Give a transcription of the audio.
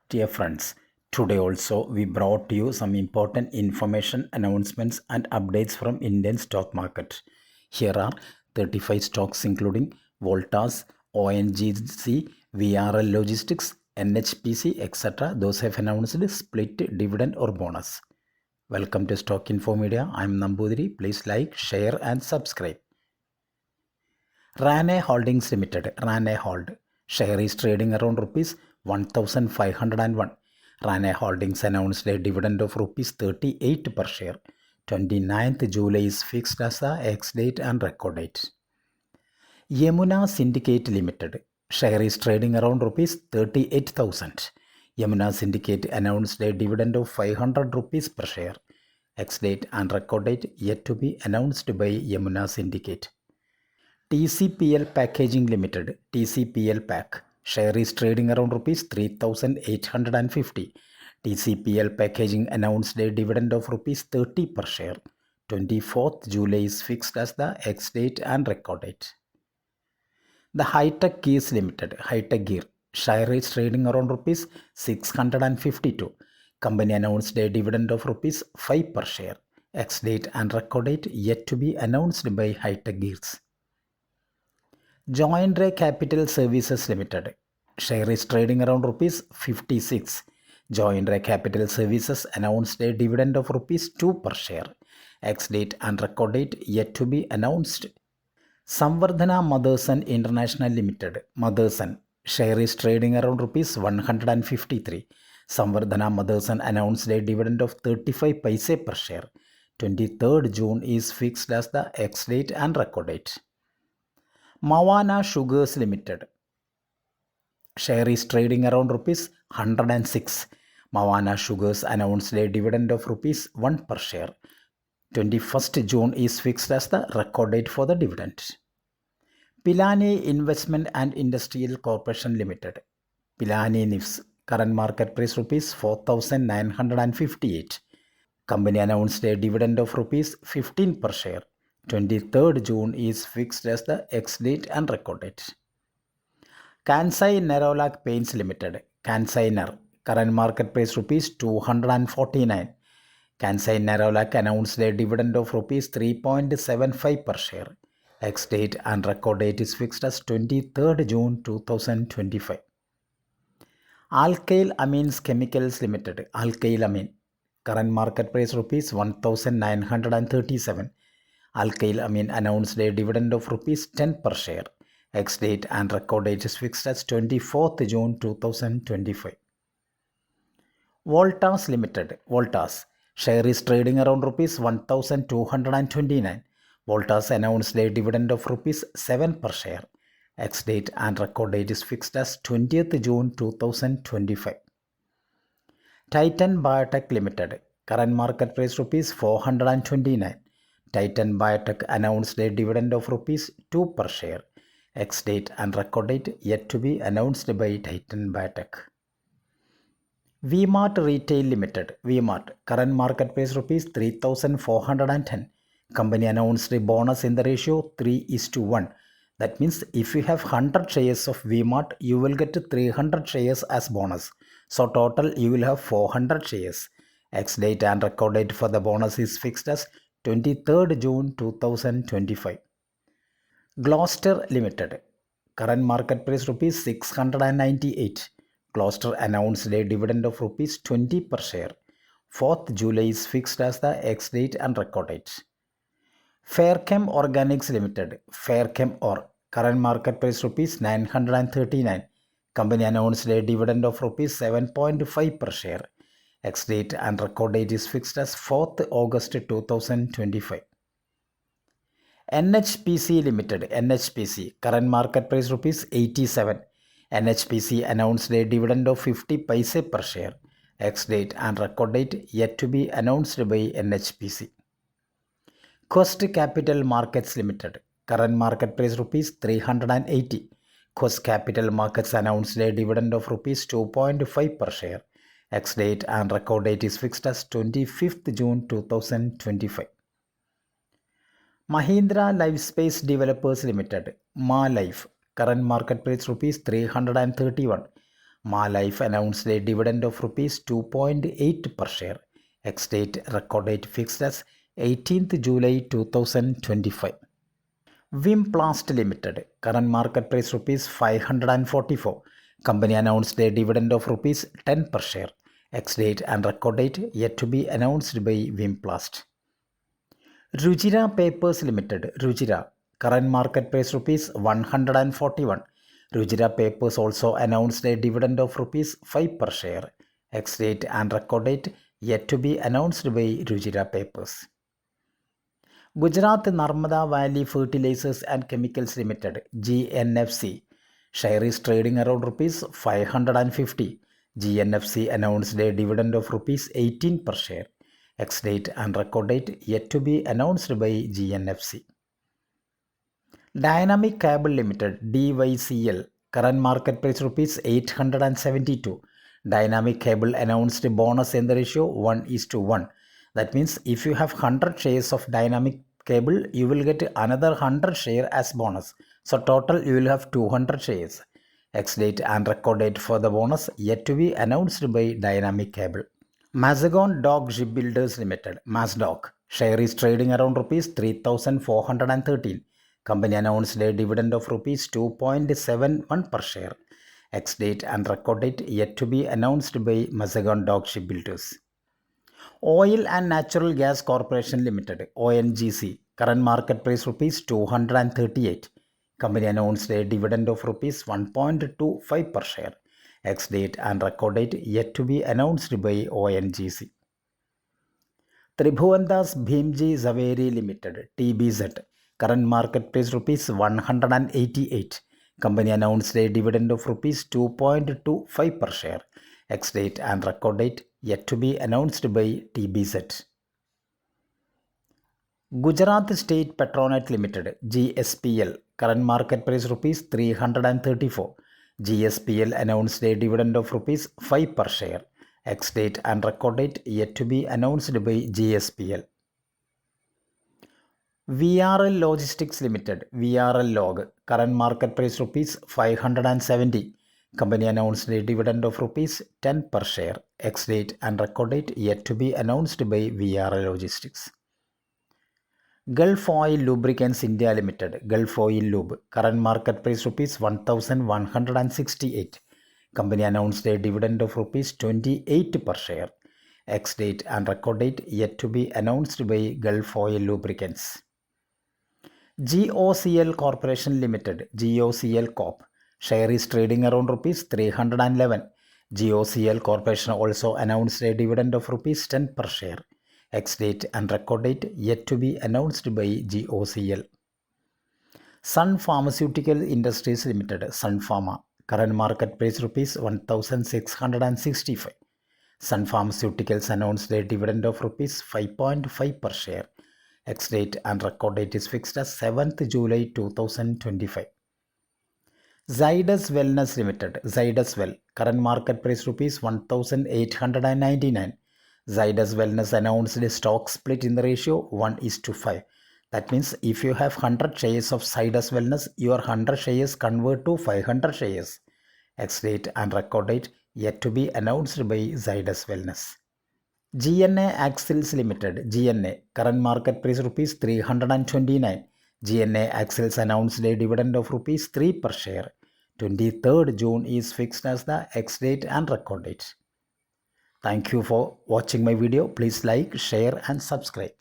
Dear friends, today also we brought you some important information, announcements, and updates from Indian stock market. Here are 35 stocks including Voltas, ONGC, VRL Logistics, NHPC, etc. Those have announced split dividend or bonus. Welcome to Stock Info Media. I am Nambudiri. Please like, share, and subscribe. Rane Holdings Limited, Rane Hold, share is trading around rupees 1501. Rane Holdings announced a dividend of rupees 38 per share. 29th July is fixed as the ex-date and record date. Yamuna Syndicate Limited, share is trading around rupees 38,000. Yamuna Syndicate announced a dividend of 500 rupees per share. Ex-date and record date yet to be announced by Yamuna Syndicate. TCPL Packaging Limited, TCPL Pack, share is trading around rupees 3,850. TCPL Packaging announced a dividend of rupees 30 per share. 24th July is fixed as the ex-date and record date. The High-Tech Gears Limited, High-Tech Gear, share is trading around rupees 652. Company announced a dividend of rupees 5 per share. Ex-date and record date yet to be announced by High-Tech Gears. Joindre Capital Services Limited, share is trading around rupees 56. Joindre Capital Services announced a dividend of rupees 2 per share. Ex-date and record date yet to be announced. Samvardhana Motherson International Limited, Motherson, share is trading around rupees 153. Samvardhana Motherson announced a dividend of 35 paise per share. 23rd June is fixed as the ex-date and record date. Mawana Sugars Limited, share is trading around rupees 106. Mawana Sugars announced a dividend of rupees 1 per share. 21st June is fixed as the record date for the dividend. Pilani Investment and Industrial Corporation Limited, Pilani NIFS, current market price rupees 4,958. Company announced a dividend of rupees 15 per share. 23rd June is fixed as the ex-date and record date. Kansai Nerolac Paints Limited, Kansai Ner, current market price rupees 249. Kansai Nerolac announced a dividend of rupees 3.75 per share. Ex-date and record date is fixed as 23rd June 2025. Alkyl Amines Chemicals Limited, Alkyl Amine, current market price rupees 1,937. Alkyl Amine announced a dividend of rupees 10 per share. Ex-date and record date is fixed as 24th June 2025. Voltas Limited, Voltas, share is trading around rupees 1,229. Voltas announced a dividend of rupees 7 per share. Ex-date and record date is fixed as 20th June 2025. Titan Biotech Limited, current market price rupees 429. Titan Biotech announced a dividend of rupees 2 per share. Ex-date and record date yet to be announced by Titan Biotech. V-Mart Retail Limited, V-Mart, current market price rupees 3,410. Company announced a bonus in the ratio 3:1. That means if you have 100 shares of V-Mart, you will get 300 shares as bonus. So total you will have 400 shares. Ex-date and record date for the bonus is fixed as 23rd June 2025. Gloucester Limited, current market price rupees 698. Gloucester announced a dividend of rupees 20 per share. 4th July is fixed as the ex-date and record date. Fairchem Organics Limited, Fairchem Or, current market price rupees 939. Company announced a dividend of rupees 7.5 per share. Ex-date and record date is fixed as 4th August 2025. NHPC Limited, NHPC, current market price rupees 87. NHPC announced a dividend of 50 paise per share. Ex-date and record date yet to be announced by NHPC. Quest Capital Markets Limited, current market price rupees 380. Quest Capital Markets announced a dividend of rupees 2.5 per share. Ex-date and record date is fixed as 25th June 2025. Mahindra Lifespace Developers Limited, MA Life, current market price rupees 331. Malife announced a dividend of rupees 2.8 per share. Ex-date record date fixed as 18th July 2025. Vimplast Limited, current market price rupees 544. Company announced a dividend of rupees 10 per share. Ex-date and record date yet to be announced by Vimplast. Rujira Papers Limited, Rujira, current market price rupees 141. Rujira Papers also announced a dividend of rupees 5 per share. Ex-date and record date yet to be announced by Rujira Papers. Gujarat Narmada Valley Fertilizers and Chemicals Limited, GNFC, share is trading around rupees 550. GNFC announced a dividend of rupees 18 per share. Ex-date and record date yet to be announced by GNFC. Dynamic Cable Limited, DYCL, current market price rupees 872. Dynamic Cable announced a bonus in the ratio 1:1. That means if you have 100 shares of Dynamic Cable, you will get another 100 share as bonus. So total you will have 200 shares. Ex-date and record date for the bonus yet to be announced by Dynamic Cable. Mazagon Dock Shipbuilders Limited, Mazdoc, share is trading around rupees 3,413. Company announced a dividend of rupees 2.71 per share. Ex-date and record date yet to be announced by Mazagon Dock Shipbuilders. Oil and Natural Gas Corporation Limited, ONGC, current market price rupees 238. Company announced a dividend of rupees 1.25 per share. Ex-date and record date yet to be announced by ONGC. Tribhuvandas Bhimji Zaveri Limited, TBZ, current market price rupees 188. Company announced a dividend of rupees 2.25 per share. Ex-date and record date yet to be announced by TBZ. Gujarat State Petronet Limited, GSPL, current market price rupees 334. GSPL announced a dividend of rupees 5 per share. Ex-date and record date yet to be announced by GSPL. VRL Logistics Limited, VRL Log, current market price rupees 570. Company announced a dividend of rupees 10 per share. Ex-date and record date yet to be announced by VRL Logistics. Gulf Oil Lubricants India Limited, Gulf Oil Lube, current market price rupees 1,168. Company announced a dividend of rupees 28 per share. Ex-date and record date yet to be announced by Gulf Oil Lubricants. GOCL Corporation Limited, GOCL Corp, share is trading around rupees 311. GOCL Corporation also announced a dividend of rupees 10 per share. Ex-date and record date yet to be announced by GOCL. Sun Pharmaceutical Industries Limited, Sun Pharma, current market price rupees 1,665. Sun Pharmaceuticals announced a dividend of rupees 5.5 per share. Ex-date and record date is fixed as 7th July 2025. Zydus Wellness Limited, Zydus Well, current market price rupees 1,899. Zydus Wellness announced a stock split in the ratio 1:5. That means if you have 100 shares of Zydus Wellness, your 100 shares convert to 500 shares. Ex-date and record date yet to be announced by Zydus Wellness. GNA Axles Limited, GNA, current market price rupees 329. GNA Axles announced a dividend of rupees 3 per share. 23rd June is fixed as the ex-date and record date. Thank you for watching my video. Please like, share and subscribe.